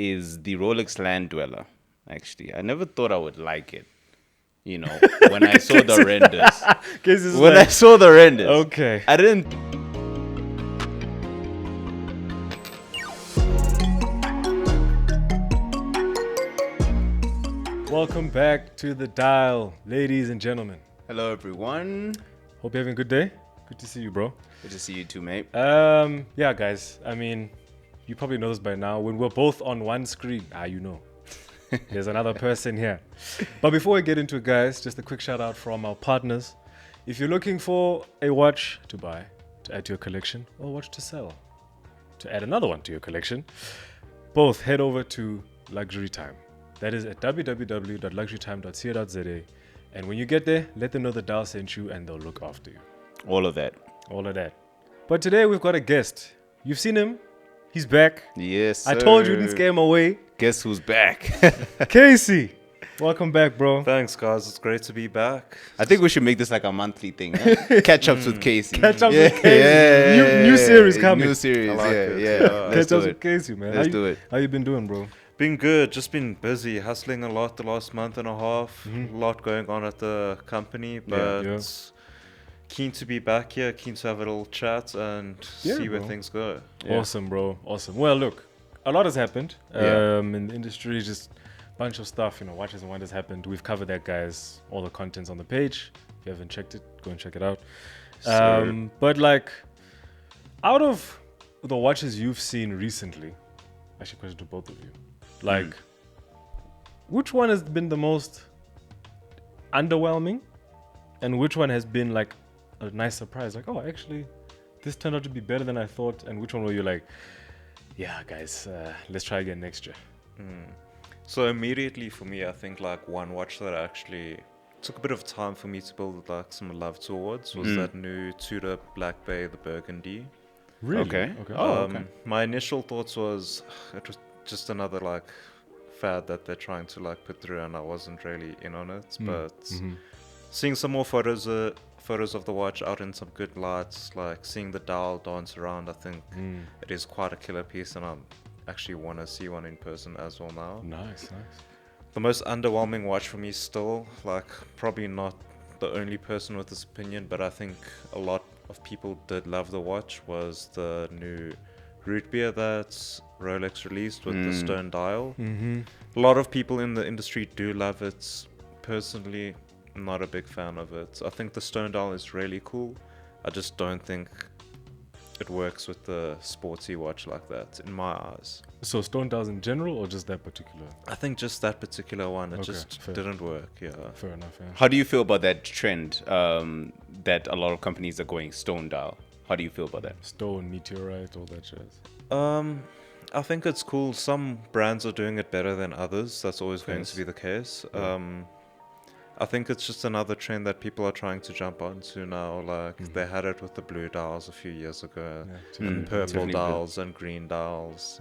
is the Rolex Land Dweller. Actually, I never thought I would like it. When I saw the renders. I saw the renders. Okay. I didn't. Welcome back to the dial, ladies and gentlemen. Hello, everyone. Hope you're having a good day. Good to see you, bro. Good to see you too, mate. Yeah, guys. I mean, you probably know this by now. When we're both on one screen, there's another person here. But before we get into it, guys, just a quick shout out from our partners. If you're looking for a watch to buy, to add to your collection, or a watch to sell, to add another one to your collection, both head over to Luxury Time. That is at www.luxurytime.co.za. And when you get there, let them know the dial sent you and they'll look after you. All of that. But today we've got a guest. You've seen him. He's back. Yes, I told you, didn't scare him away. Guess who's back? Casey, welcome back, bro. Thanks, guys. It's great to be back. I think we should make this like a monthly thing. Huh? Catch-ups with Casey. With Casey. Yeah. New series coming. New series, I like it. Let's do Catch-ups it. with Casey, man. Let's do it. How you been doing, bro? Been good. Just been busy, hustling a lot the last month and a half. A lot going on at the company, but keen to be back here. Keen to have a little chat and see where things go. Yeah. Awesome, bro. Awesome. Well, look, a lot has happened in the industry. Just a bunch of stuff, watches and wonders happened. We've covered that, guys. All the content's on the page. If you haven't checked it, go and check it out. But like, out of the watches you've seen recently, actually, question to both of you. Like, which one has been the most underwhelming, and which one has been like a nice surprise? Like, oh, actually, this turned out to be better than I thought. And which one were you like, yeah, guys, let's try again next year? So immediately for me, I think like one watch that actually took a bit of time for me to build like some love towards was that new Tudor Black Bay, the Burgundy. Really? Okay. Okay. My initial thoughts was it was just another like fad that they're trying to like put through, and I wasn't really in on it. But seeing some more photos of the watch out in some good lights, like seeing the dial dance around, I think it is quite a killer piece, and I actually want to see one in person as well now. Nice. The most underwhelming watch for me still, like probably not the only person with this opinion, but I think a lot of people did love the watch, was the new root beer that Rolex released with the stone dial. A lot of people in the industry do love it. Personally, I'm not a big fan of it. I think the stone dial is really cool. I just don't think it works with the sporty watch like that, in my eyes. So stone dials in general, or just that particular? I think just that particular one, it just fair. didn't work. Yeah. Fair enough. Yeah. How do you feel about that trend that a lot of companies are going stone dial? How do you feel about that? Stone, meteorite, all that shit. I think it's cool. Some brands are doing it better than others. That's always going to be the case. I think it's just another trend that people are trying to jump onto now. Like they had it with the blue dials a few years ago, and purple Tiffany dials and green dials.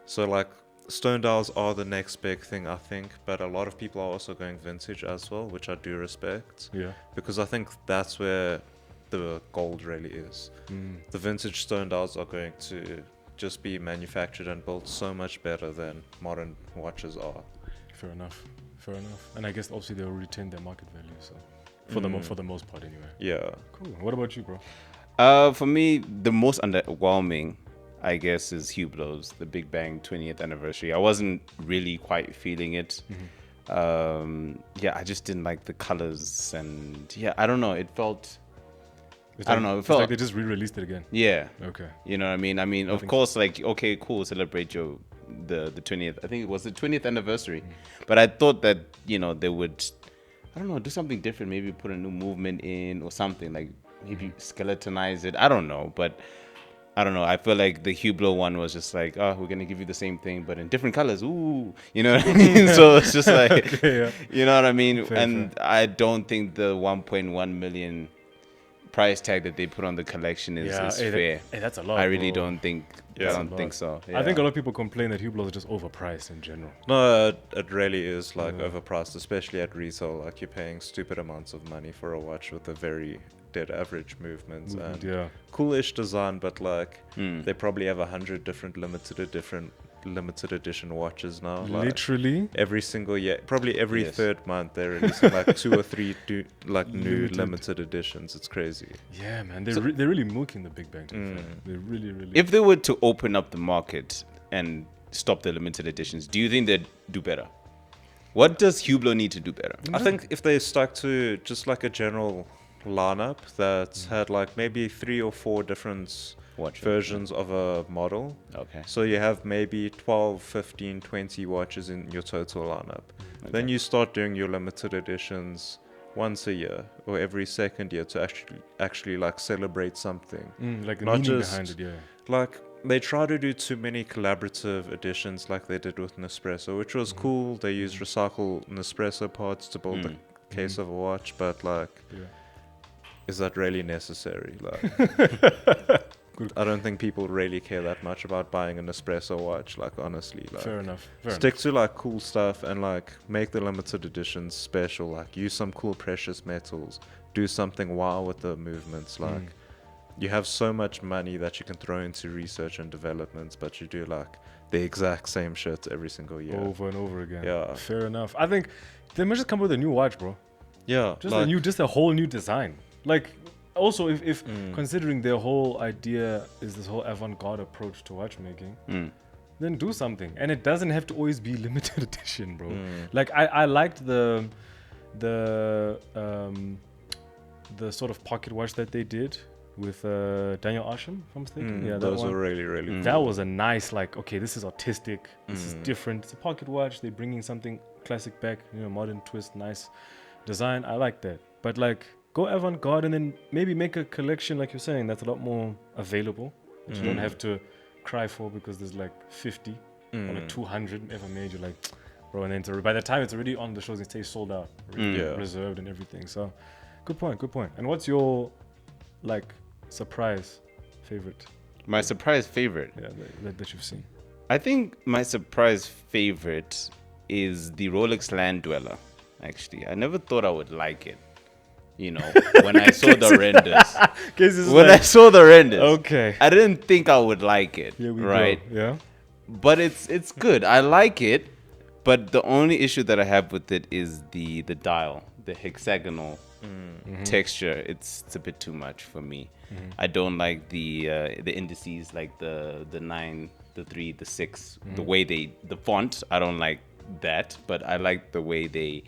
So like stone dials are the next big thing, I think. But a lot of people are also going vintage as well, which I do respect. Yeah. Because I think that's where the gold really is. The vintage stone dials are going to just be manufactured and built so much better than modern watches are. Fair enough. And I guess obviously they'll retain their market value. So for the most part, anyway. Yeah. Cool. What about you, bro? For me, the most underwhelming, I guess, is Hublots, the Big Bang 20th anniversary. I wasn't really quite feeling it. I just didn't like the colors, and I don't know. It felt. It's I don't know. It It's felt like they just re-released it again. Yeah. Okay. You know what I mean? I mean, of course, like, okay, cool, celebrate the 20th. I think it was the 20th anniversary. But I thought that, they would, I don't know, do something different. Maybe put a new movement in or something, like maybe skeletonize it. I don't know. But I don't know. I feel like the Hublot one was just like, oh, we're going to give you the same thing, but in different colors. Ooh, you know what I mean? So it's just like, you know what I mean? Fair. I don't think the 1.1 million price tag that they put on the collection is fair. That's a lot. I really don't think. I don't think so. I think a lot of people complain that Hublot is just overpriced in general. No, it really is like overpriced, especially at retail. Like you're paying stupid amounts of money for a watch with a very dead average movement and coolish design, but like they probably have 100 different limited edition limited edition watches now. Like, Literally. every single year, probably every Yes. third month, they're releasing like 2 or 3 new Limited. limited editions. It's crazy. Yeah, man. They're really milking the Big Bang. To be fair. They're really. If they were to open up the market and stop the limited editions, do you think they'd do better? What does Hublot need to do better? I think if they stuck to just like a general lineup that had like maybe 3 or 4 different Watches. versions of a model. Okay. So you have maybe 12, 15, 20 watches in your total lineup. Then you start doing your limited editions once a year or every second year to actually like celebrate something. like the Not meaning just behind it, yeah. like they try to do too many collaborative editions like they did with Nespresso, which was cool. They used recycled Nespresso parts to build the case of a watch, but like, is that really necessary? Like, I don't think people really care that much about buying an Nespresso watch. Like, honestly, like, Fair enough. stick to like cool stuff and like make the limited editions special. Like, use some cool precious metals. Do something wow with the movements. Like, you have so much money that you can throw into research and developments, but you do like the exact same shit every single year. Over and over again. Yeah. Fair enough. I think they must just come with a new watch, bro. Yeah. Just a whole new design. Like, also, if considering their whole idea is this whole avant-garde approach to watchmaking, then do something. And it doesn't have to always be limited edition, bro. Like, I liked the sort of pocket watch that they did with Daniel Arsham, if I'm mistaken. Yeah, those one. were really, really cool. That was a nice, like, okay, this is artistic. This is different. It's a pocket watch. They're bringing something classic back, modern twist, nice design. I like that. But like, go avant-garde and then maybe make a collection, like you're saying, that's a lot more available. That you don't have to cry for because there's like 50 or like 200 ever made. You're like, bro, and then by the time it's already on the shows, it stays sold out, reserved and everything. So, good point. And what's your like surprise favorite? My surprise favorite. Yeah, that you've seen. I think my surprise favorite is the Rolex Land Dweller. Actually, I never thought I would like it. When I saw the renders. I saw the renders, Okay. I didn't think I would like it. Here we right? go. Yeah. But it's good. I like it. But the only issue that I have with it is the dial, the hexagonal texture. It's a bit too much for me. I don't like the indices, like the 9, the 3, the 6. The way the font, I don't like that. But I like the way they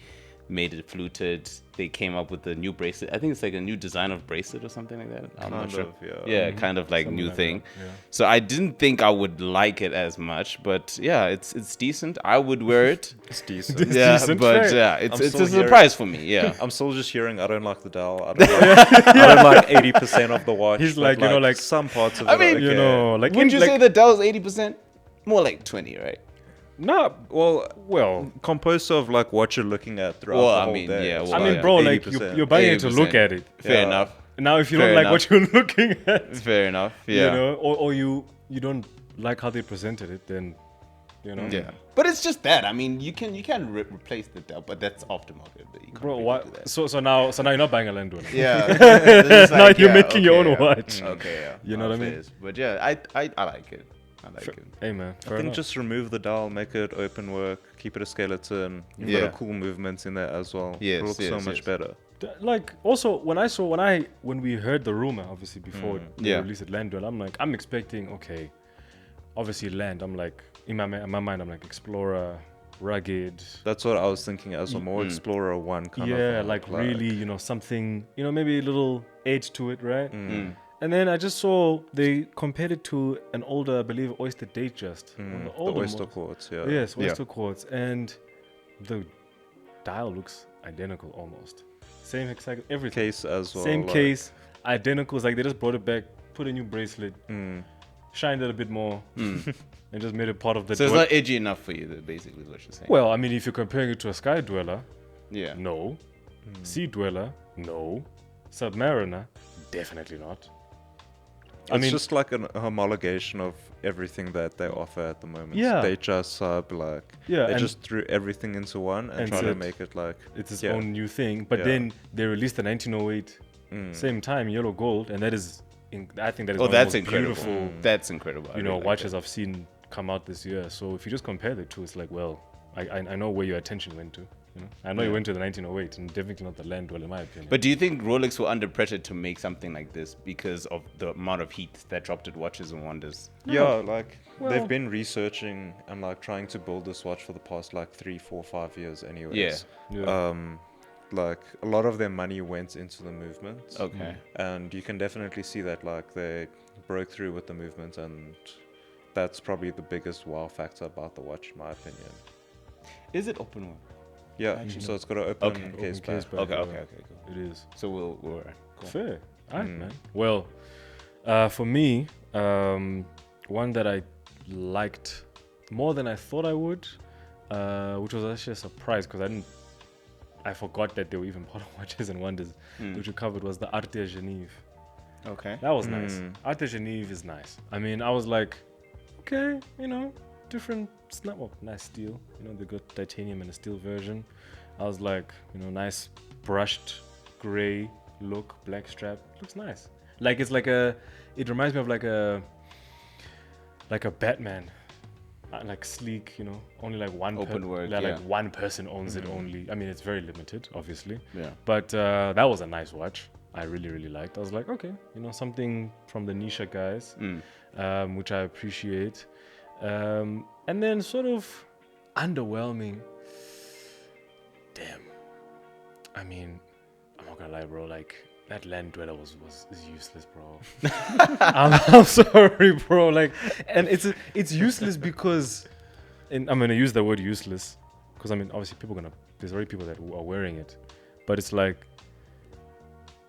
made it fluted. They came up with a new bracelet. I think it's like a new design of bracelet or something like that. I'm not sure. Yeah, kind of like Something new like thing. that, yeah. So I didn't think I would like it as much, but yeah, it's decent. I would wear it. It's decent. Yeah, decent, but right? yeah, it's still a surprise for me. Yeah. I'm still just hearing I don't like the dial. I don't like 80% of the watch. He's but, like, like some parts of I it. mean, okay. like Would you like, say the Dell's 80%? More like 20, right? No, Well, composed of like what you're looking at throughout Well, the I whole mean, day. yeah, So, well, I mean, yeah. bro, like 80%. you're buying it to 80%. look at it. Fair Yeah. enough. Now, if you Fair don't like enough. what you're looking at, Fair enough. Yeah. or you don't like how they presented it, then Yeah. But it's just that. I mean, you can replace the Dell, but that's aftermarket. But you can't bro. really What? do that. So now you're not buying a Land Dweller. Yeah. It's Now like, you're yeah, making your okay, own yeah. watch. Okay, yeah. You know what I mean? Fair. But yeah, I like it. I like it. Hey man, I think just remove the dial, make it open work, keep it a skeleton. You've got Yeah. a cool movement in there as well. Yes, it looks so yes, much yes. better. Like also when we heard the rumor, obviously before they Yeah. released Land Dweller, I'm expecting obviously land. I'm like in my mind, I'm like explorer, rugged. That's what I was thinking as a more Explorer 1 kind of. Yeah, like really, something, maybe a little edge to it, right? And then I just saw they compared it to an older, I believe, Oyster Datejust. The older Oyster models. Quartz, yeah. Yes, Oyster Quartz. And the dial looks identical almost. Same hexagon, everything. Case as well. Same like, case, identical. It's like they just brought it back, put a new bracelet, shined it a bit more, and just made it part of the So it's dwell- not edgy enough for you, basically, is what you're saying. Well, I mean, if you're comparing it to a Sky Dweller, yeah. no. Sea Dweller, no. Submariner, definitely not. It's just like a homologation of everything that they offer at the moment. Yeah. They just they and just threw everything into one and and try to said make it like it's its yeah. own new thing. But Yeah. then they released the 1908 same time, yellow gold, and that is, I think that is Oh, one of that's the most incredible. beautiful, That's incredible. I really like watches that. I've seen come out this year. So if you just compare the two, it's like, well, I know where your attention went to. You know, I know you went to the 1908, and definitely not the Land Dweller, in my opinion. But do you think Rolex were under pressure to make something like this because of the amount of heat that dropped at Watches and Wonders? Yeah, like Well- they've been researching and like trying to build this watch for the past like 3, 4, 5 years anyways. Yeah. Like a lot of their money went into the movement. Okay. And you can definitely see that like they broke through with the movement, and that's probably the biggest wow factor about the watch in my opinion. Is it open work? Yeah, Actually, so it's got an open Okay. case Open case back. back, Okay, yeah. okay, cool. It is. So we're all right. Cool. Fair. All right, Mm. man. Well, for me, one that I liked more than I thought I would, which was actually a surprise because I forgot that they were even part of Watches and Wonders, which we covered, was the Arte Genève. Okay. That was nice. Arte Genève is nice. I mean, I was like, okay, you know, different, nice steel. You know, they got titanium and a steel version. I was like, you know, nice brushed gray look, black strap. Looks nice. Like it's like it reminds me of like a Batman. Like sleek, you know, only like one Open work, like yeah. one person owns it only. I mean, it's very limited, obviously. Yeah. But that was a nice watch. I really, really liked. I was like, okay, you know, something from the niche guys, which I appreciate. And then sort of underwhelming. Damn. I mean, I'm not gonna lie, bro. Like that Land Dweller is useless, bro. I'm sorry, bro. Like, and it's useless because, and I'm gonna use the word useless because I mean, obviously, there's already people that are wearing it, but it's like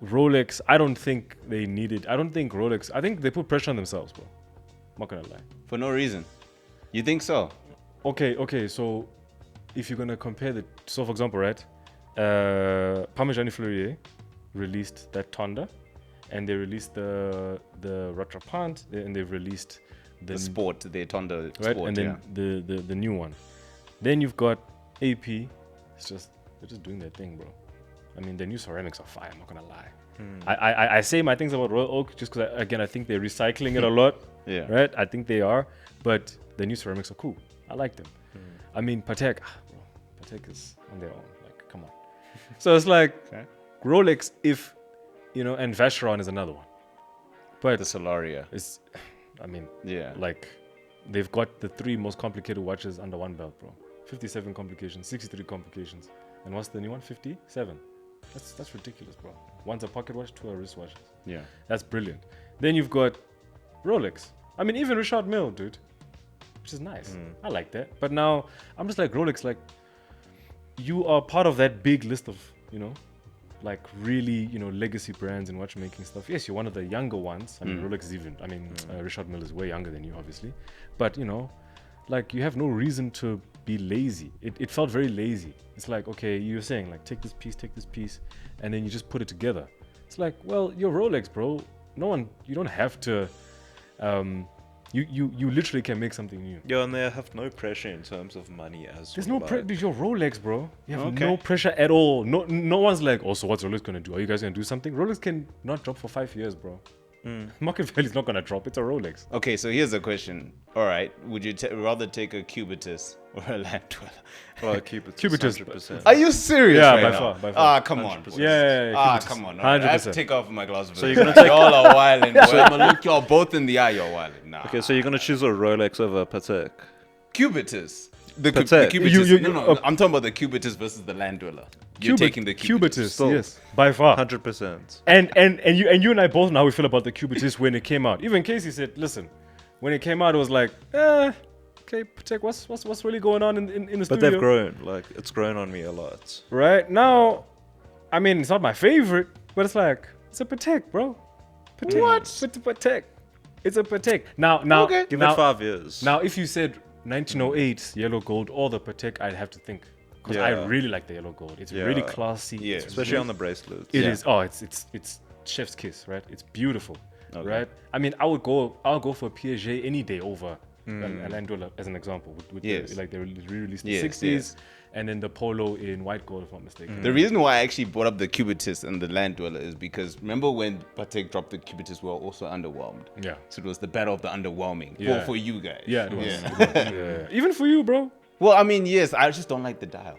Rolex. I don't think Rolex. I think they put pressure on themselves, bro. I'm not gonna lie. For no reason. You think so? Okay. So if you're gonna compare so for example, right, Parmigiani Fleurier released that Tonda, and they released the Rattrapant, and they've released The sport, the Tonda right, sport, and then the new one. Then you've got AP. They're just doing their thing, bro. I mean, the new ceramics are fire. I'm not gonna lie. I say my things about Royal Oak just because I think they're recycling it a lot. Yeah. Right. I think they are, but the new ceramics are cool. I like them. I mean, Patek, bro, Patek is on their own. Like, come on. So it's like Rolex, if you know, and Vacheron is another one. But The Solaria. it's, I mean, Yeah. like they've got the 3 most complicated watches under one belt, bro. 57 complications, 63 complications, and what's the new one? 57. That's ridiculous, bro. One's a pocket watch, 2 are wristwatches. Yeah. That's brilliant. Then you've got Rolex. I mean, even Richard Mille, dude, which is nice. I like that. But now I'm just like, Rolex, like you are part of that big list of, you know, like really, you know, legacy brands and watchmaking stuff. Yes, you're one of the younger ones. I mean, Rolex is even, Richard Mille is way younger than you, obviously. But, you know, like you have no reason to be lazy. It felt very lazy. It's like, okay, you're saying like, take this piece, and then you just put it together. It's like, well, you're Rolex, bro. You don't have to, you literally can make something new. Yeah, and they have no pressure in terms of money as There's well. no pressure. You're Rolex, bro. You have Okay. no pressure at all. No one's like, oh, so what's Rolex gonna do? Are you guys gonna do something? Rolex can not drop for 5 years, bro. Market value is not gonna drop. It's a Rolex. Okay, so here's a question. All right, would you rather take a Cubitus or a Land Dweller? Well, Cubitus, Cubitus, 100%. Are you serious Yeah, right by now? far, by far. Ah, come on. 100%. Yeah. Ah, Cubitus. come on. All right. I have to 100%. take off my glasses. So you're gonna y'all are wilding. Boy. I'm gonna look y'all both in the eye. You're wilding. Nah. Okay, so you're gonna choose a Rolex over a Patek. Cubitus. The Patek. Cubitus. No. I'm talking about the Cubitus versus the Land Dweller. You're taking the Cubitus. Still. Yes, by far. 100%. And you and I both know how we feel about the Cubitus when it came out. Even Casey said, listen, when it came out, it was like, okay, Patek, what's really going on in the But studio? they've grown. Like, it's grown on me a lot. Right now, I mean, it's not my favorite, but it's like, it's a Patek, bro. Patek. What? It's a Patek. It's a Patek. Now, Okay. Give now, it 5 years. Now, if you said 1908 yellow gold or the Patek, I'd have to think. Because I Yeah. really like the yellow gold. It's Yeah. really classy. Yeah. It's Especially really- on the bracelets. It Yeah. is. Oh, it's chef's kiss, right? It's beautiful, Okay. right? I mean, I'll go for a Piaget any day over a land dweller as an example. With Yes. they re-released the Yes, 60s, yes. and then the Polo in white gold, if I'm not mistaken. The reason why I actually brought up the Cubitus and the Land Dweller is because remember when Patek dropped the Cubitus, we were also underwhelmed. Yeah. So it was the battle of the underwhelming Yeah. for you guys. Yeah, it was. Yeah. It was. Yeah. Even for you, bro. Well, I mean, yes, I just don't like the dial,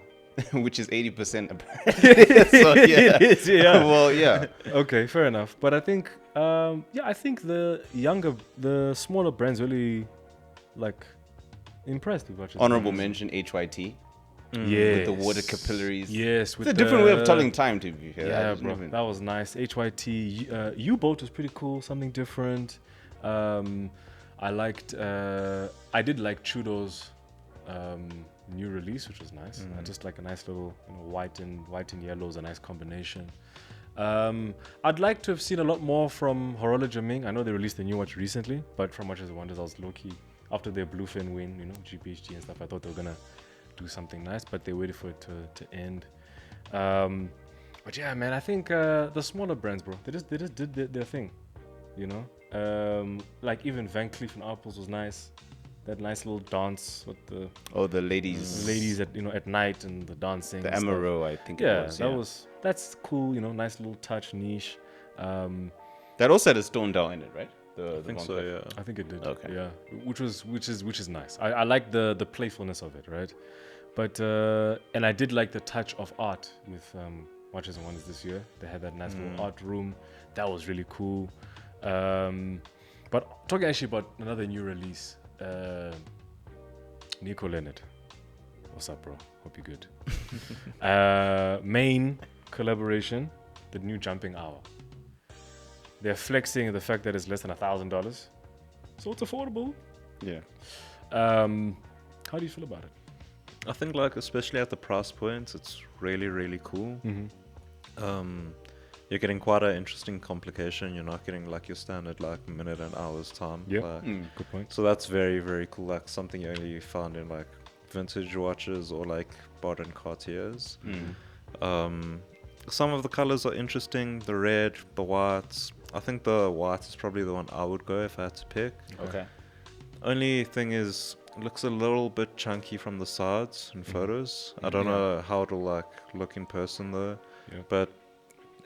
which is 80% apparently. So yeah. It is, yeah. Well, yeah. Okay, fair enough. But I think, I think the smaller brands really, like, impressed with watches. Honorable mention HYT Yeah. with the water capillaries. Yes, It's a different way of telling time, to be fair. Yeah, I just bro, never- that was nice. HYT U-boat was pretty cool, something different. I liked, I did like Chudo's new release, which was nice. I just like a nice little, white and yellow is a nice combination. I'd like to have seen a lot more from Horologer Ming. I know they released a new watch recently, but from Watches and Wonders, I was low-key after their Bluefin win, GPHG and stuff. I thought they were gonna do something nice, but they waited for it to end. But yeah, man, I think the smaller brands, bro, they just did their thing, like even Van Cleef and Arpels was nice. That nice little dance with the ladies. at night and the dancing. The and stuff. Amaro, I think Yeah, it was. that's cool. Nice little touch, niche. That also had a stone dial in it, right? I think so, yeah. I think it did. Okay. Yeah, which is nice. I like the playfulness of it, right? But and I did like the touch of art with Watches and Wonders this year. They had that nice little art room. That was really cool. But talking actually about another new release, NICO LEONARD. What's up, bro? Hope you're good. Main collaboration, the new Jumping Hour. They're flexing the fact that it's less than $1,000, so it's affordable. Yeah. How do you feel about it? I think, especially at the price points, it's really, really cool. You're getting quite an interesting complication. You're not getting your standard minute and hours time. Yeah. Good point. So that's very, very cool. Something you only found in vintage watches or modern Cartiers. Some of the colors are interesting. The red, the whites. I think the white is probably the one I would go if I had to pick. Okay. Only thing is, it looks a little bit chunky from the sides in photos. I don't know how it'll look in person though. Yeah. But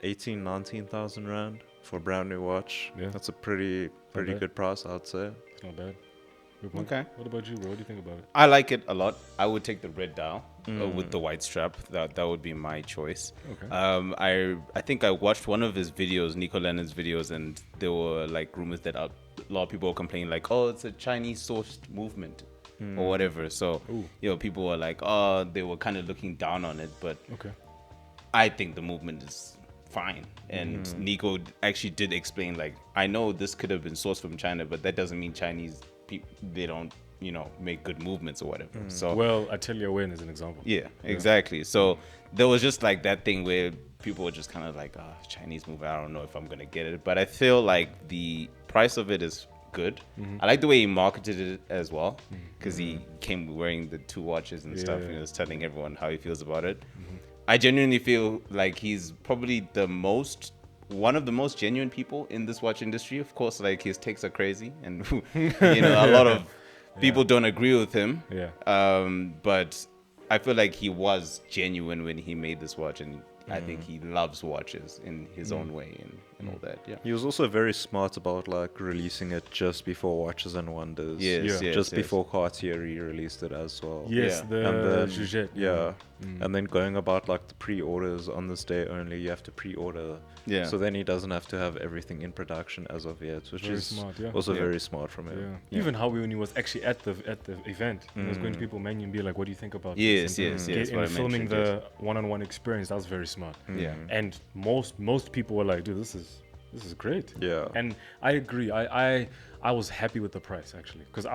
19,000 rand for a brand new watch. Yeah. That's a pretty bad. good price, I'd say. It's not bad. Good point. Okay. What about you, bro? What do you think about it? I like it a lot. I would take the red dial with the white strap. That would be my choice. Okay. I think I watched one of his videos, NICO LEONARD's videos, and there were rumors that a lot of people were complaining oh, it's a Chinese sourced movement or whatever. So people were they were kind of looking down on it, but Okay. I think the movement is fine. And Nico actually did explain I know this could have been sourced from China, but that doesn't mean Chinese people, they don't make good movements or whatever. So Well, Atelier Wen is an example. yeah, exactly. So there was just that thing where people were just kind of Chinese move, I don't know if I'm gonna get it, but I feel the price of it is good. I like the way he marketed it as well, because he came wearing the two watches and stuff, and he was telling everyone how he feels about it. I genuinely feel he's probably one of the most genuine people in this watch industry. Of course, his takes are crazy, and a lot of people don't agree with him. Yeah. But I feel he was genuine when he made this watch, and I think he loves watches in his own way and all that. Yeah. He was also very smart about releasing it just before Watches and Wonders. Yes, Yeah. yes, Just yes. before Cartier released it as well. Yes, Yeah. the And then, Jugette. yeah. And then going about the pre-orders on this day only, you have to pre-order. Yeah. So then he doesn't have to have everything in production as of yet, which Very is smart, yeah. also Yeah. very smart from Yeah. him. Even how when he was actually at the event, he was going to people menu and be like, "What do you think about this?" Yes, And yes, get- yes. and What I filming mentioned, the one-on-one experience, that was very smart. Yeah. And most people were like, "Dude, this is great." Yeah. And I agree. I was happy with the price actually, because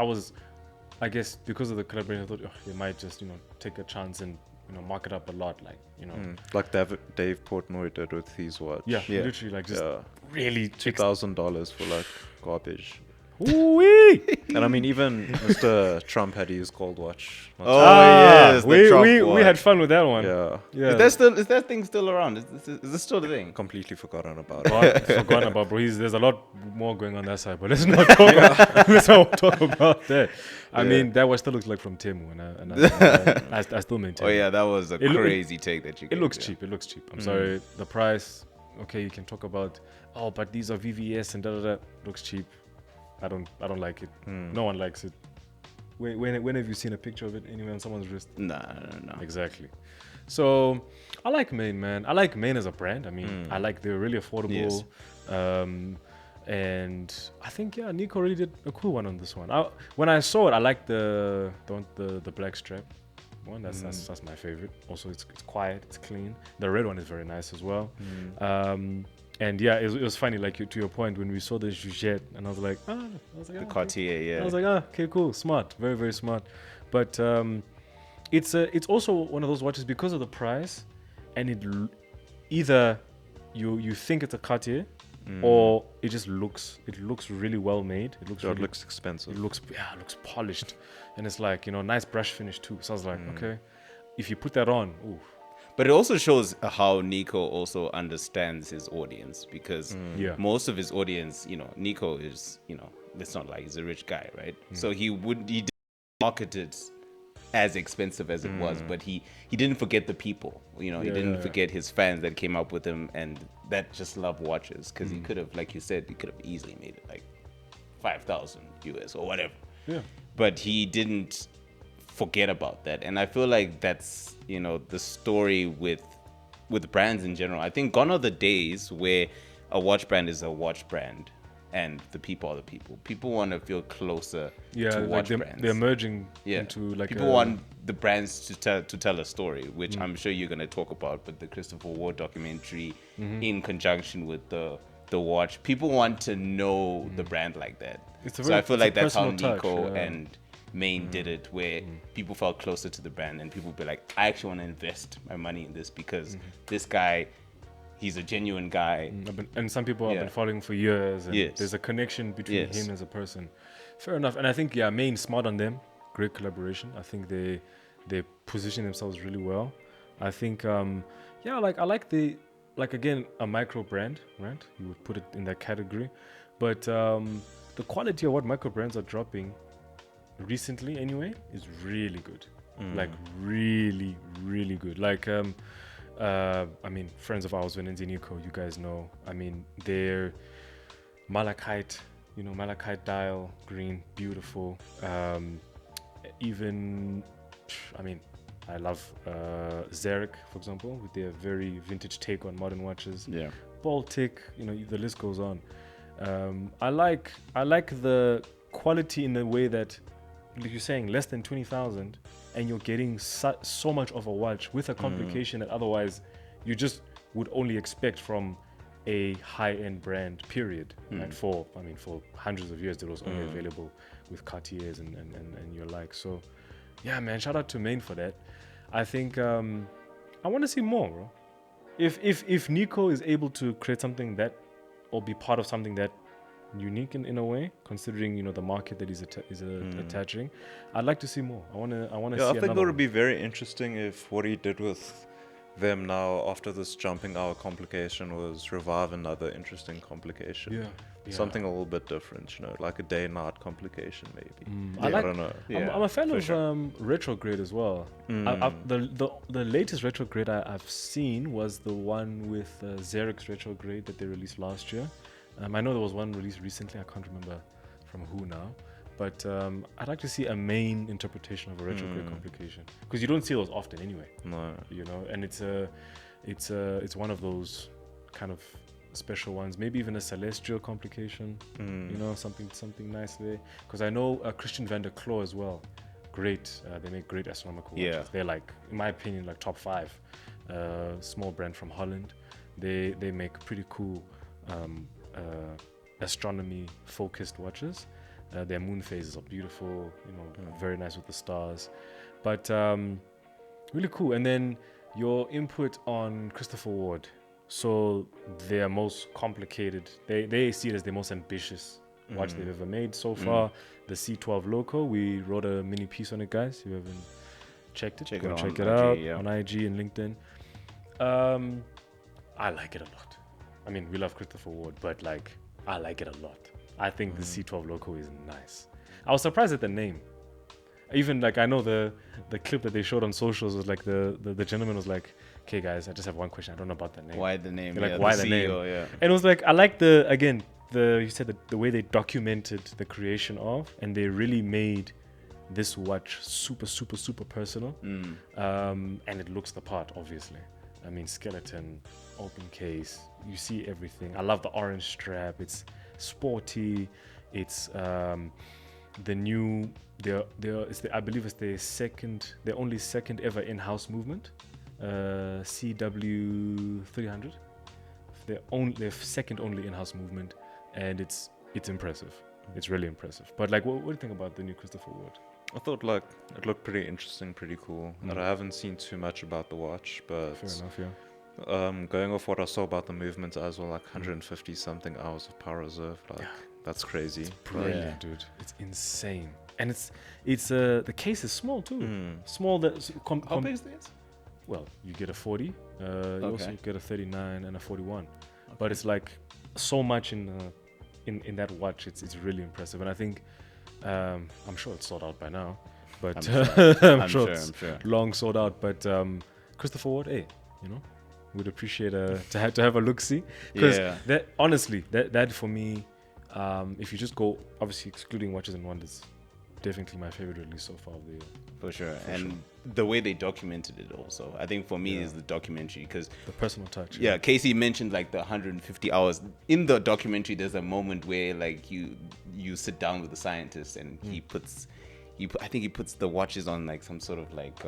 I guess because of the collaboration, I thought they might just take a chance and mark it up a lot, Like Dave Portnoy did with his watch. yeah, Yeah. literally just Yeah. really $2,000 for garbage. Ooh-wee! And I mean, even Mr. Trump had his gold watch. Oh, yeah. Versus the Trump we watch. had fun with that one. Yeah. Is that thing still around? Is this still the thing? Completely forgotten about it. God, forgotten about, bro. There's a lot more going on that side, but let's not talk about that. I mean, that was still looks like from Temu, and I still maintain. Oh yeah, that was a crazy take that you. It looks cheap. It looks cheap. I'm sorry. The price, okay, you can talk about. Oh, but these are VVS and da da da. Looks cheap. I don't like it. No one likes it. When have you seen a picture of it anywhere on someone's wrist? No. Exactly. So I like Maine, man. I like Maine as a brand. I mean, I like they're really affordable. Yes. And I think Nico really did a cool one on this one. When I saw it, I liked the black strap one. That's my favorite. Also, it's quiet, it's clean. The red one is very nice as well. And yeah, it was funny, like to your point, when we saw the Juget, and I was like, the Cartier, yeah. I was like, okay, cool, smart, very, very smart. But it's also one of those watches because of the price, and either you think it's a Cartier, or it just looks really well made. It looks expensive. It looks polished, and it's like nice brush finish too. So I was like, okay, if you put that on, ooh. But it also shows how Nico also understands his audience, because most of his audience, Nico is, it's not like he's a rich guy, right? So he didn't market it as expensive as it was, but he didn't forget the people, he didn't forget his fans that came up with him and that just love watches, because he could have, like you said, he could have easily made it like 5,000 US or whatever. Yeah. But he didn't forget about that, and I feel like that's the story with brands in general. I think gone are the days where a watch brand is a watch brand and the people are the people. People want to feel closer to watch brands. They're merging into like people want the brands to tell a story, which I'm sure you're going to talk about, but the Christopher Ward documentary in conjunction with the watch, people want to know the brand like that. So I feel like that's how Nico and Maine did it, where people felt closer to the brand and people be like, I actually want to invest my money in this because this guy, he's a genuine guy. And some people have been following for years, and there's a connection between him as a person. Fair enough. And I think Maine, smart on them, great collaboration. I think they position themselves really well. I think I like again, a micro brand, right? You would put it in that category, but the quality of what micro brands are dropping recently anyway is really good. Like really, really good. Like I mean, friends of ours, Venenzi Nico, you guys know. I mean, they're malachite dial green, beautiful. Even, I mean, I love Zarek, for example, with their very vintage take on modern watches. Yeah. Baltic, the list goes on. I like the quality in the way that, like you're saying, less than 20,000, and you're getting so much of a watch with a complication that otherwise you just would only expect from a high-end brand, period. Right? For hundreds of years, it was only available with Cartiers and your like. So, yeah, man, shout out to Maine for that. I think I want to see more, bro. If Nico is able to create something that, or be part of something that unique in a way, considering the market that he's attaching, I'd like to see more. I want to see. I think it would one. be very interesting if what he did with them now after this jumping hour complication was revive another interesting complication. Yeah. Something a little bit different, like a day and night complication maybe. I don't know. I'm a fan of retrograde as well. The latest retrograde I've seen was the one with Xerix retrograde that they released last year. I know there was one released recently. I can't remember from who now, but I'd like to see a main interpretation of a retrograde complication, because you don't see those often anyway. No, and it's one of those kind of special ones. Maybe even a celestial complication. Something nice there. Because I know Christian van der Kloor as well. Great. They make great astronomical watches. Yeah. They're like, in my opinion, like top 5. Small brand from Holland. They make pretty cool astronomy focused watches. Their moon phases are beautiful, very nice with the stars, but really cool. And then your input on Christopher Ward. So their most complicated, they see it as the most ambitious watch they've ever made so far. The C12 Loco, we wrote a mini piece on it, guys. If you haven't checked it, Check go it and on check it IG, out yeah. on IG and LinkedIn. I like it a lot. I mean, we love Christopher Ward, but like, I like it a lot. I think the C12 logo is nice. I was surprised at the name. Even like, I know the clip that they showed on socials was like the gentleman was like, okay guys, I just have one question. I don't know about the name. Why the name? They're Yeah, like, why the CEO, name? yeah. And it was like, I like you said the way they documented the creation of, and they really made this watch super, super, super personal. And it looks the part, obviously. I mean, skeleton, open case, you see everything. I love the orange strap. It's sporty. It's the new. I believe it's their only second ever in-house movement, CW 300. Their second only in-house movement, and it's impressive. It's really impressive. But like, what do you think about the new Christopher Ward? I thought like it looked pretty interesting, pretty cool. And I haven't seen too much about the watch, but Fair enough, yeah. going off what I saw about the movements as well, like 150 something hours of power reserve, like that's crazy. Brilliant, Yeah. dude. It's insane, and it's the case is small too. Small that How big is this? well, you get a 40. You also get a 39 and a 41, but it's like so much in that watch. It's really impressive, and I think I'm sure it's sold out by now, but I'm sure it's long sold out. But Christopher Ward, hey, we'd appreciate to have a look see, because that honestly that for me, if you just go, obviously excluding Watches and Wonders, definitely my favorite release so far of the year. For sure. And the way they documented it also, I think for me is the documentary, because the personal touch. Yeah, Casey mentioned like the 150 hours. In the documentary, there's a moment where like you sit down with the scientist and I think he puts the watches on like some sort of like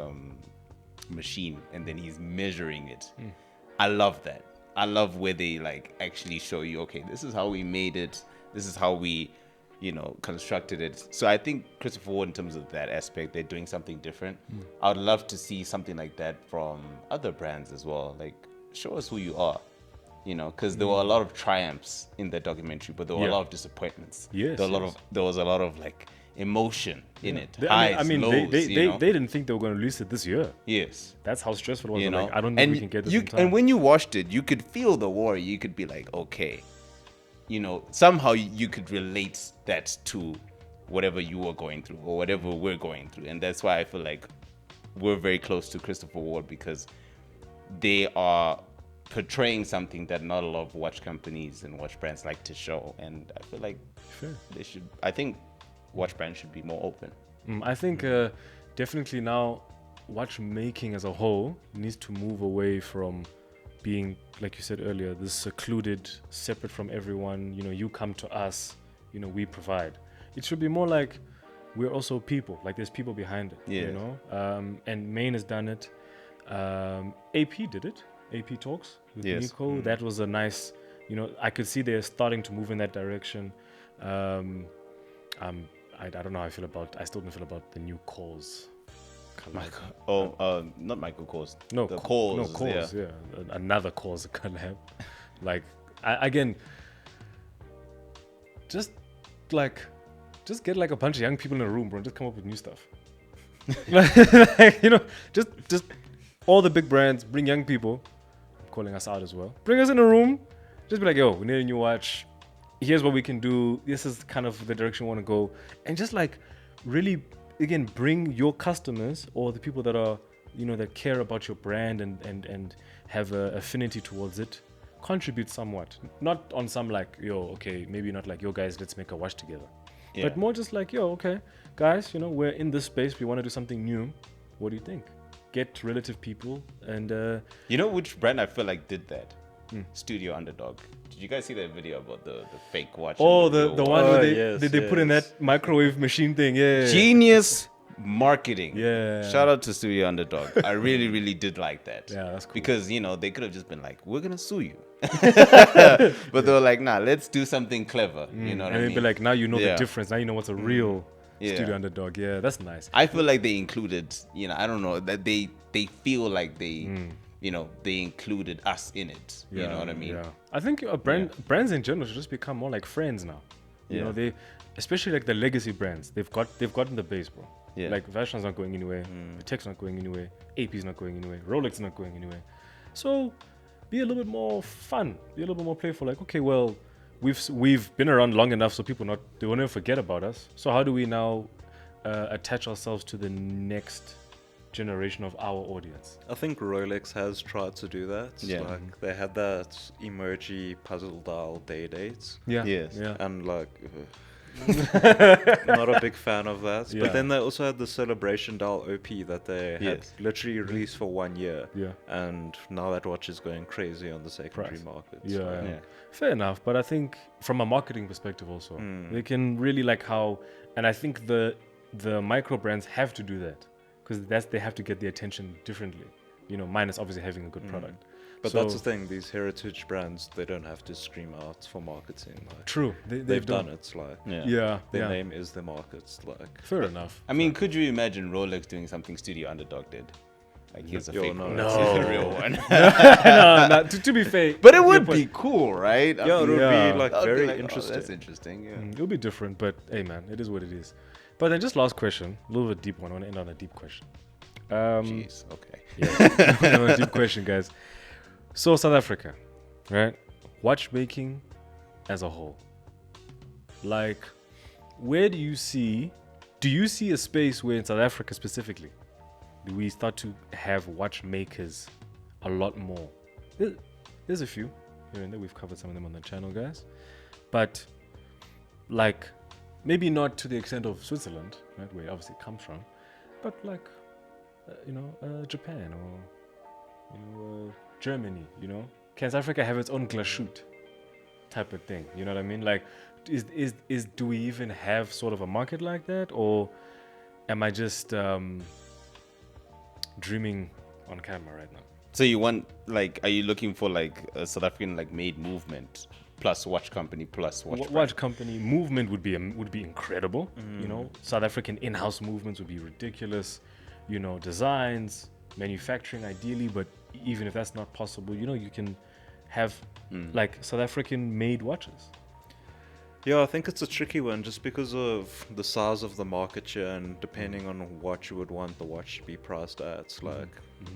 machine, and then he's measuring it. I love that. I love where they like actually show you, okay, this is how we made it. This is how we constructed it. So I think Christopher Ward, in terms of that aspect, they're doing something different. I would love to see something like that from other brands as well. Like, show us who you are, because there were a lot of triumphs in that documentary, but there were a lot of disappointments. Yes, there was a lot of like emotion in it. I mean, lows, they didn't think they were going to release it this year. Yes. That's how stressful it was. Like, I don't think we can get this in time. And when you watched it, you could feel the war. You could be like, okay, somehow you could relate that to whatever you were going through or whatever we're going through. And that's why I feel like we're very close to Christopher Ward, because they are portraying something that not a lot of watch companies and watch brands like to show. And I feel like I think watch brands should be more open. I think definitely now watchmaking as a whole needs to move away from being, like you said earlier, this secluded, separate from everyone. You come to us, we provide. It should be more like we're also people. Like, there's people behind it. And Maine has done it. AP did it. AP Talks with NICO. That was a nice. I could see they're starting to move in that direction. I don't know how I feel about. I still don't feel about the new calls. Not Michael Kors. No, the Kors. No, Kors. Yeah, another Kors collab. Like, again, just get like a bunch of young people in a room, bro, and just come up with new stuff. Just all the big brands bring young people. I'm calling us out as well. Bring us in a room. Just be like, yo, we need a new watch. Here's what we can do. This is kind of the direction we want to go, and just like really. Again, bring your customers or the people that are, that care about your brand and have an affinity towards it, contribute somewhat. Not on some like, maybe not like, guys, let's make a watch together. Yeah. But more just like, okay, guys, we're in this space. We want to do something new. What do you think? Get relative people and... which brand I feel like did that? Studio Underdog. Did you guys see that video about the fake watch? Oh, the one where they put in that microwave machine thing. Yeah. Genius marketing. Yeah. Shout out to Studio Underdog. I really, really did like that. Yeah, that's cool. Because, they could have just been like, we're going to sue you. But they were like, nah, let's do something clever. You know what I mean? And they'd be like, now you know the difference. Now you know what's a real Studio Underdog. Yeah, that's nice. I feel like they included, I don't know, that they feel like they... they included us in it. You know what I mean? Yeah. I think brands in general should just become more like friends now. They, especially like the legacy brands, they've gotten the base, bro. Yeah. Like Vacheron's not going anywhere, Patek's not going anywhere, AP's not going anywhere, Rolex is not going anywhere. So be a little bit more fun, be a little bit more playful. Like, okay, well, we've been around long enough so they will never forget about us. So how do we now attach ourselves to the next generation of our audience? I think Rolex has tried to do that. Yeah. Like they had that emoji puzzle dial day dates, Yeah. Yes. Yeah. and like not a big fan of that. Yeah. But then they also had the celebration dial OP that they had Yes. literally released for 1 year. Yeah. And now that watch is going crazy on the secondary Price. market. Yeah, so- yeah. Fair enough, but I think from a marketing perspective also, they can really like how, and I think the micro brands have to do that because they have to get the attention differently. You know, minus obviously having a good product. But So- that's the thing, these heritage brands, they don't have to scream out for marketing. Like, True, they've done it. Like Yeah. Yeah, their yeah. name is their markets. Like Fair enough. I mean, could you imagine Rolex doing something Studio Underdog did? Like here's a Yo, fake no. Rolex, here's a real one. No, to be fair, But it would be cool, right? I yeah, it mean, would Yeah. be like I'd be very like, oh, interesting. that's interesting. Yeah. it'll be different, but hey, man, it is what it is. But then just last question, a little bit deep one. I want to end on a deep question. Jeez. Okay. No, deep question, guys. So South Africa, right? Watchmaking as a whole. Like, where do you see a space where in South Africa specifically, do we start to have watchmakers a lot more? There's a few here and there. We've covered some of them on the channel, guys. But like, maybe not to the extent of Switzerland, right, where it obviously comes from, but like, Japan or Germany. Can South Africa have its own Glashut type of thing? You know what I mean? Like, do we even have sort of a market like that, or am I just dreaming on camera right now? So you want are you looking for like a South African like made movement plus watch company plus watch brand? Watch company movement would be incredible. South African in-house movements would be ridiculous. Designs, manufacturing ideally, but even if that's not possible, you can have like South African made watches. Yeah, I think it's a tricky one just because of the size of the market share and depending on what you would want the watch to be priced at. Like,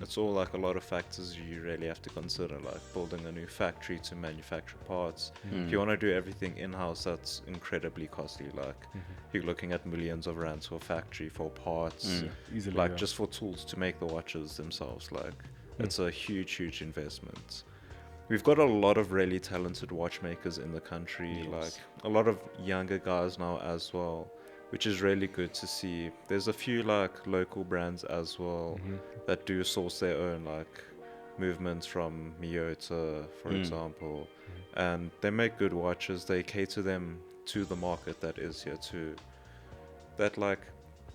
it's all like a lot of factors you really have to consider, like building a new factory to manufacture parts. If you want to do everything in-house, that's incredibly costly. Like, you're looking at millions of rands for a factory, for parts, Easily, like yeah. just for tools to make the watches themselves. Like, it's a huge investment. We've got a lot of really talented watchmakers in the country, like a lot of younger guys now as well, which is really good to see. There's a few like local brands as well that do source their own like movements from Miyota, for example, and they make good watches. They cater them to the market that is here too. That like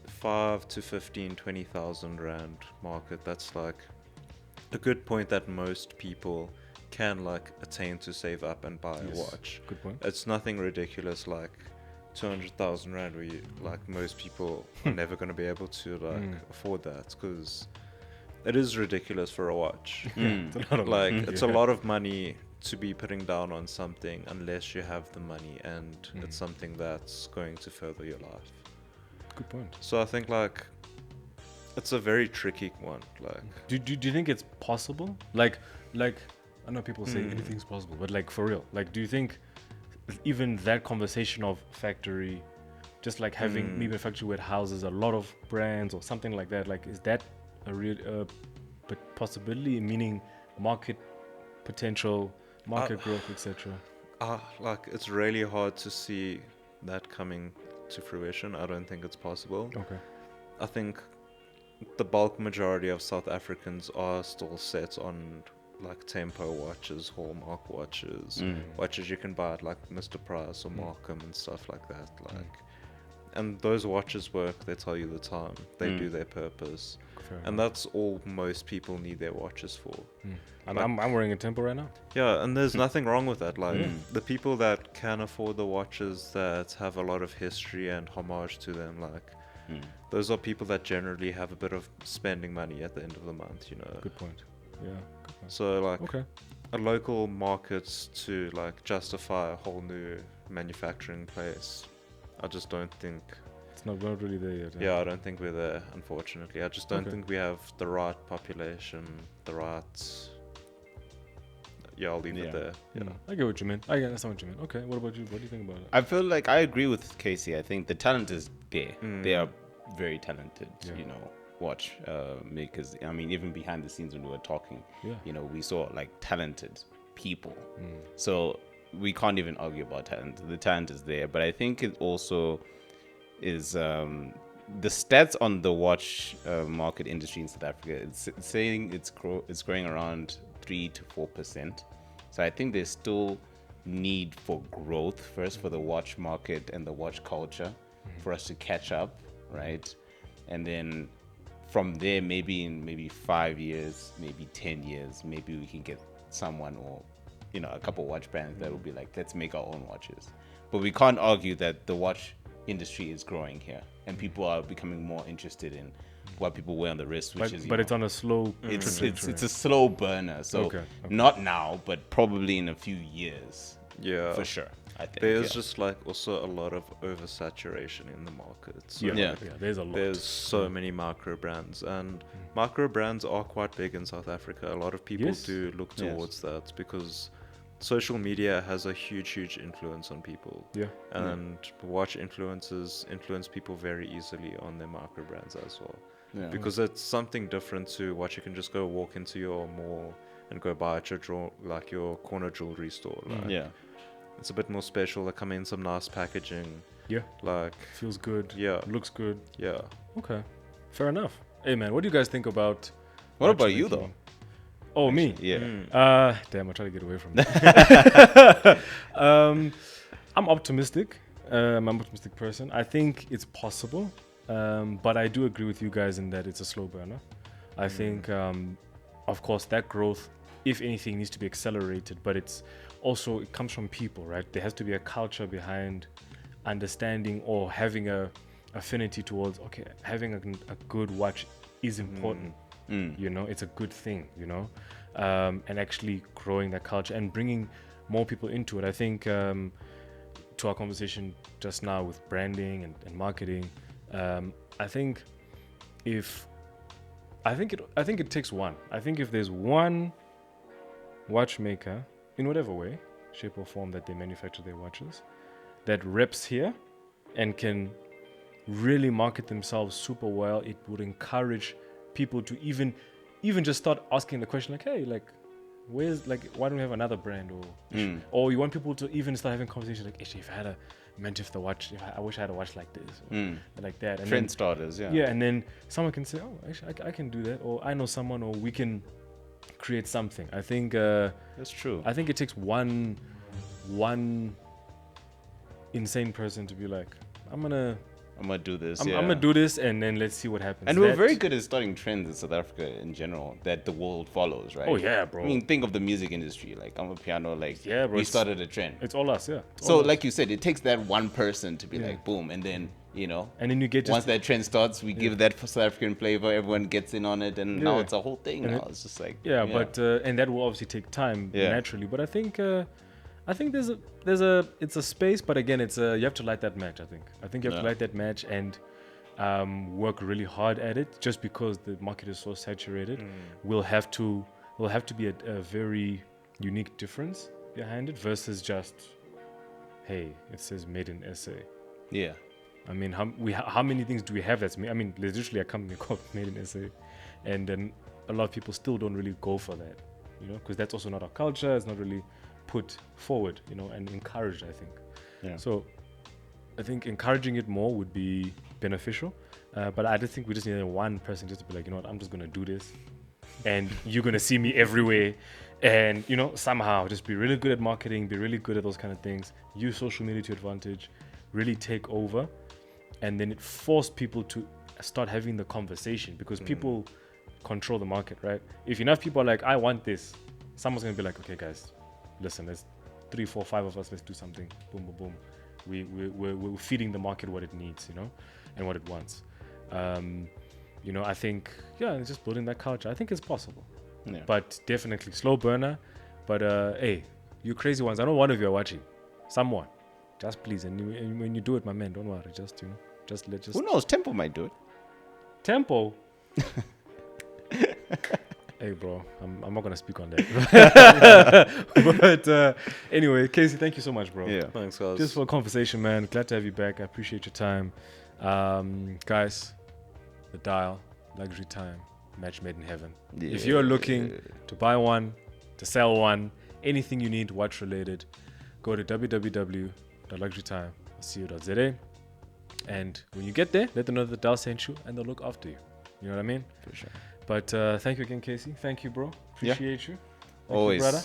5 to 15, 20,000 rand market. That's like a good point that most people can like attain to save up and buy a watch. Good point. It's nothing ridiculous like 200,000 rand where you, like most people are never going to be able to like afford that because it is ridiculous for a watch. It's a lot of Like money. it's a lot of money to be putting down on something unless you have the money and it's something that's going to further your life. Good point. So I think like it's a very tricky one. Like Do you think it's possible? Like I know people say anything's possible, but like for real, like do you think even that conversation of factory, just like having maybe a factory where it houses a lot of brands or something like that, like is that a real possibility, meaning market potential, market growth, etc.? like it's really hard to see that coming to fruition. I don't think it's possible. Okay. I think the bulk majority of South Africans are still set on like tempo watches, hallmark watches, watches you can buy at like Mr. Price or Markham and stuff like that. Like, and those watches work. They tell you the time. They do their purpose, and that's all most people need their watches for. I'm wearing a Tempo right now. Yeah, and there's nothing wrong with that. Like the people that can afford the watches that have a lot of history and homage to them, like those are people that generally have a bit of spending money at the end of the month. Good point. Yeah. Good point. So like Okay. a local market to like justify a whole new manufacturing place, I just don't think It's not, we're not really there yet. Yeah, I don't think we're there, unfortunately. I just don't Okay. think we have the right population, the right. Yeah, I'll leave Yeah. it there. Yeah. I get what you mean. I understand what you mean. Okay, what about you? What do you think about it? I feel like I agree with Casey. I think the talent is there. They are very talented, Yeah. watch makers. I mean, even behind the scenes when we were talking, Yeah. we saw like talented people. So we can't even argue about talent. The talent is there. But I think it also is the stats on the watch market industry in South Africa. It's saying it's growing around 3 to 4%. So I think there's still need for growth first for the watch market and the watch culture for us to catch up, right? And then from there, maybe in 5 years, maybe 10 years, maybe we can get someone or a couple watch brands that will be like, let's make our own watches. But we can't argue that the watch industry is growing here and people are becoming more interested in what people wear on the wrist, which is But it's on a slow. it's a slow burner. So Okay. not now, but probably in a few years. Yeah. For sure. I think There's just like also a lot of oversaturation in the market. So Yeah. There's a lot. there's so many micro brands, and micro brands are quite big in South Africa. A lot of people Yes. do look Yes. towards that because social media has a huge influence on people. Yeah. And watch influencers influence people very easily on their micro brands as well. Yeah. Because it's something different to what you can just go walk into your mall and go buy at your corner jewelry store. Like, Yeah. it's a bit more special. They come in some nice packaging. Yeah. Like, Feels good. yeah, Looks good. yeah. Okay. Fair enough. Hey man, what do you guys think about? What watch about you, making? though? Oh, me. Yeah. Damn, I try to get away from that. I'm optimistic. I'm an optimistic person. I think it's possible, but I do agree with you guys in that it's a slow burner. I think, of course, that growth, if anything, needs to be accelerated. But it comes from people, right? There has to be a culture behind understanding or having a affinity towards. Okay, having a good watch is important. It's a good thing, and actually growing that culture and bringing more people into it. I think to our conversation just now with branding and marketing, I think it takes one. I think if there's one watchmaker in whatever way, shape or form that they manufacture their watches, that reps here and can really market themselves super well, it would encourage people to even just start asking the question like, hey, like, where's, like, why don't we have another brand? Or you want people to even start having conversations like, actually, if I had a Manchester watch, I wish I had a watch like this, or like that. And Trend starters, yeah. yeah, and then someone can say, oh, actually, I can do that, or I know someone, or we can create something. I think That's true. I think it takes one insane person to be like, I'm gonna do this. I'm yeah. gonna do this, and then let's see what happens. And we're very good at starting trends in South Africa in general that the world follows, right? Oh yeah, bro. I mean, think of the music industry. Like, I'm a piano. Like, Yeah, bro, we it's- started a trend. It's all us, yeah. It's So, all us. like you said, it takes that one person to be Yeah. like, boom, and then and then you get once just that trend starts, we give that South African flavor. Everyone gets in on it, and now Yeah. it's a whole thing. And Now it's just like but and that will obviously take time Yeah. naturally. But I think it's a space, but again, it's you have to light that match. I think you have to Yeah. light that match and work really hard at it. Just because the market is so saturated, will have to be a very unique difference behind it versus just, hey, it says made in SA. yeah. I mean, how many things do we have that's made? I mean, there's literally a company called Made in SA, and then a lot of people still don't really go for that, because that's also not our culture. It's not really put forward, and encouraged, I think. Yeah. So I think encouraging it more would be beneficial, but I just think we just need one person just to be like, you know what, I'm just gonna do this, and you're gonna see me everywhere, and somehow just be really good at marketing, be really good at those kind of things, use social media to your advantage, really take over. And then it forced people to start having the conversation, because people control the market, right? If enough people are like, I want this, someone's going to be like, okay, guys, listen, there's 3, 4, 5 of us, let's do something. Boom, boom, boom. We're feeding the market what it needs, and what it wants. I think, it's just building that culture. I think it's possible. Yeah. But definitely slow burner. But hey, you crazy ones, I know one of you are watching. Someone. Just please, and when you do it, my man, don't worry. Just Just Who knows? Tempo might do it. Tempo. Hey, bro, I'm not gonna speak on that. But anyway, Casey, thank you so much, bro. Yeah. Thanks, guys. Just for a conversation, man. Glad to have you back. I appreciate your time, guys. The Dial, luxury time, match made in heaven. If you're looking to buy one, to sell one, anything you need watch related, go to www.luxurytime.co.za. And when you get there, let them know that the Dial sent you, and they'll look after you. You know what I mean? For sure. But thank you again, Casey. Thank you, bro. Appreciate you. Thank Always. you, brother.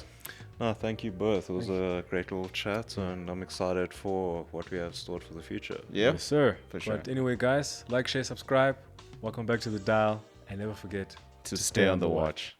No, thank you both. It was a great little chat, and I'm excited for what we have stored for the future. Yeah. Yes, sir. For sure. But anyway, guys, like, share, subscribe. Welcome back to the Dial. And never forget To stay on the watch.